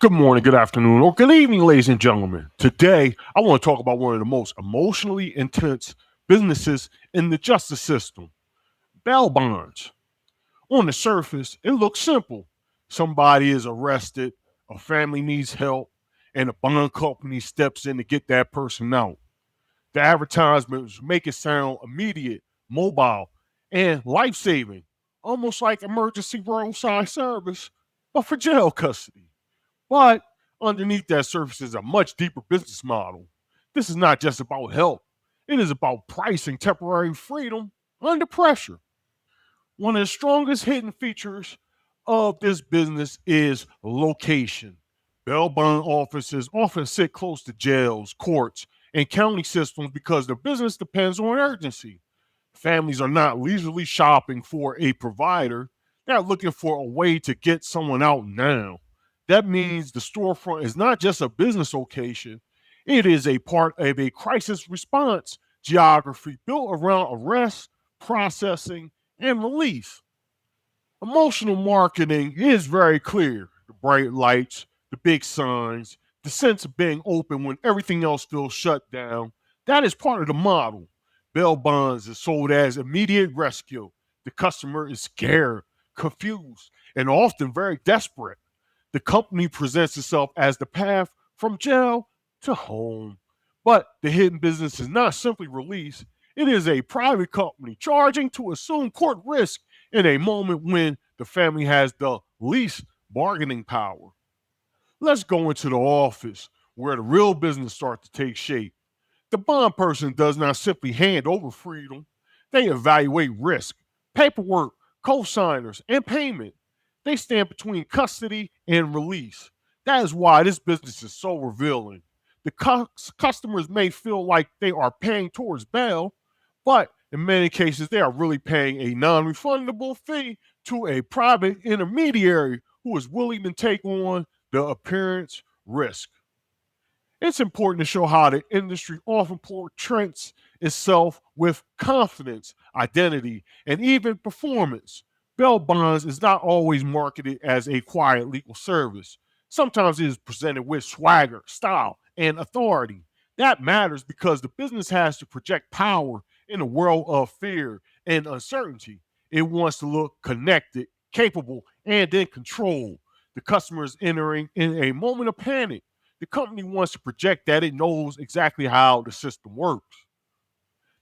Good morning, good afternoon, or good evening, ladies and gentlemen. Today, I want to talk about one of the most emotionally intense businesses in the justice system, bail bonds. On the surface, it looks simple. Somebody is arrested, a family needs help, and a bond company steps in to get that person out. The advertisements make it sound immediate, mobile, and life saving, almost like emergency roadside service, but for jail custody. But underneath that surface is a much deeper business model. This is not just about help, it is about pricing temporary freedom under pressure. One of the strongest hidden features of this business is location. Bail bond offices often sit close to jails, courts, and county systems because the business depends on urgency. Families are not leisurely shopping for a provider, they're looking for a way to get someone out now. That means the storefront is not just a business location, it is a part of a crisis response geography built around arrest, processing, and release. Emotional marketing is very clear. The bright lights, the big signs, the sense of being open when everything else feels shut down. That is part of the model. Bail bonds is sold as immediate rescue. The customer is scared, confused, and often very desperate. The company presents itself as the path from jail to home. But the hidden business is not simply release, it is a private company charging to assume court risk in a moment when the family has the least bargaining power. Let's go into the office where the real business starts to take shape. The bond person does not simply hand over freedom, they evaluate risk, paperwork, co-signers, and payment. They stand between custody and release. That is why this business is so revealing. The customers may feel like they are paying towards bail, but in many cases, they are really paying a non refundable fee to a private intermediary who is willing to take on the appearance risk. It's important to show how the industry often portrays itself with confidence, identity, and even performance. Bail bonds is not always marketed as a quiet legal service. Sometimes it is presented with swagger, style, and authority. That matters because the business has to project power in a world of fear and uncertainty. It wants to look connected, capable, and in control. The customer is entering in a moment of panic. The company wants to project that it knows exactly how the system works.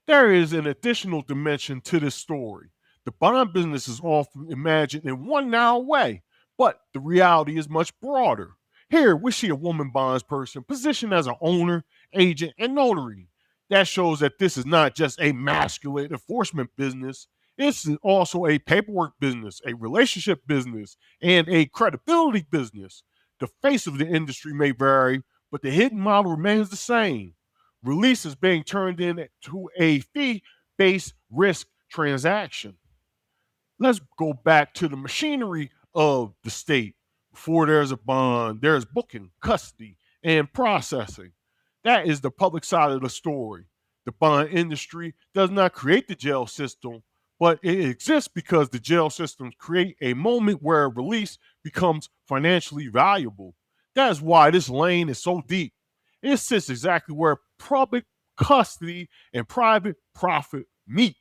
There is an additional dimension to this story. The bond business is often imagined in one narrow way, but the reality is much broader. Here, we see a woman bonds person positioned as an owner, agent, and notary. That shows that this is not just a masculine enforcement business, it's also a paperwork business, a relationship business, and a credibility business. The face of the industry may vary, but the hidden model remains the same. Release is being turned into a fee based risk transaction. Let's go back to the machinery of the state. Before there's a bond, there's booking, custody, and processing. That is the public side of the story. The bond industry does not create the jail system, but it exists because the jail systems create a moment where release becomes financially valuable. That is why this lane is so deep. It sits exactly where public custody and private profit meet.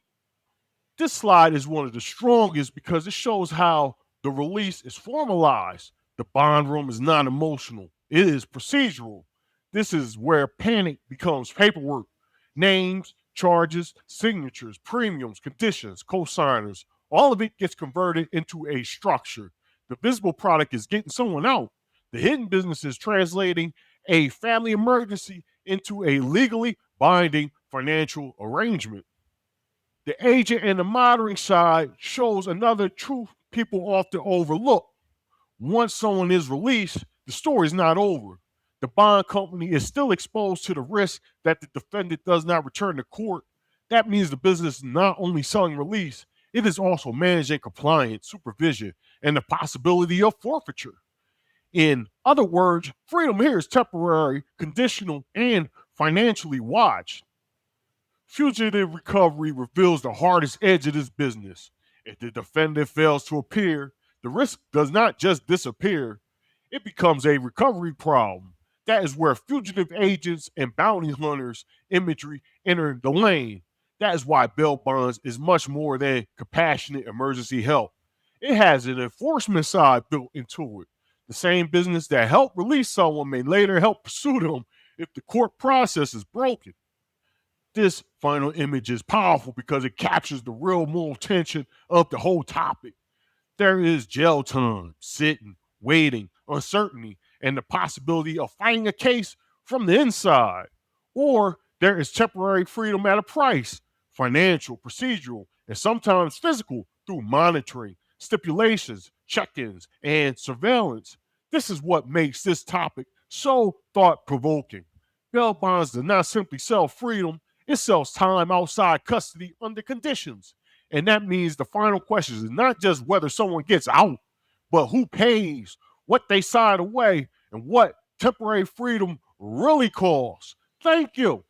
This slide is one of the strongest because it shows how the release is formalized. The bond room is not emotional, it is procedural. This is where panic becomes paperwork. Names, charges, signatures, premiums, conditions, co-signers, all of it gets converted into a structure. The visible product is getting someone out. The hidden business is translating a family emergency into a legally binding financial arrangement. The agent and the monitoring side shows another truth people often overlook. Once someone is released, the story is not over. The bond company is still exposed to the risk that the defendant does not return to court. That means the business is not only selling release, it is also managing compliance, supervision, and the possibility of forfeiture. In other words, freedom here is temporary, conditional, and financially watched. Fugitive recovery reveals the hardest edge of this business. If the defendant fails to appear, the risk does not just disappear, it becomes a recovery problem. That is where fugitive agents and bounty hunters imagery enter the lane. That is why bail bonds is much more than compassionate emergency help. It has an enforcement side built into it. The same business that helped release someone may later help pursue them if the court process is broken. This final image is powerful because it captures the real moral tension of the whole topic. There is jail time, sitting, waiting, uncertainty, and the possibility of fighting a case from the inside. Or there is temporary freedom at a price, financial, procedural, and sometimes physical through monitoring, stipulations, check ins, and surveillance. This is what makes this topic so thought provoking. Bail bonds do not simply sell freedom, it sells time outside custody under conditions. And that means the final question is not just whether someone gets out, but who pays, what they sign away, and what temporary freedom really costs. Thank you.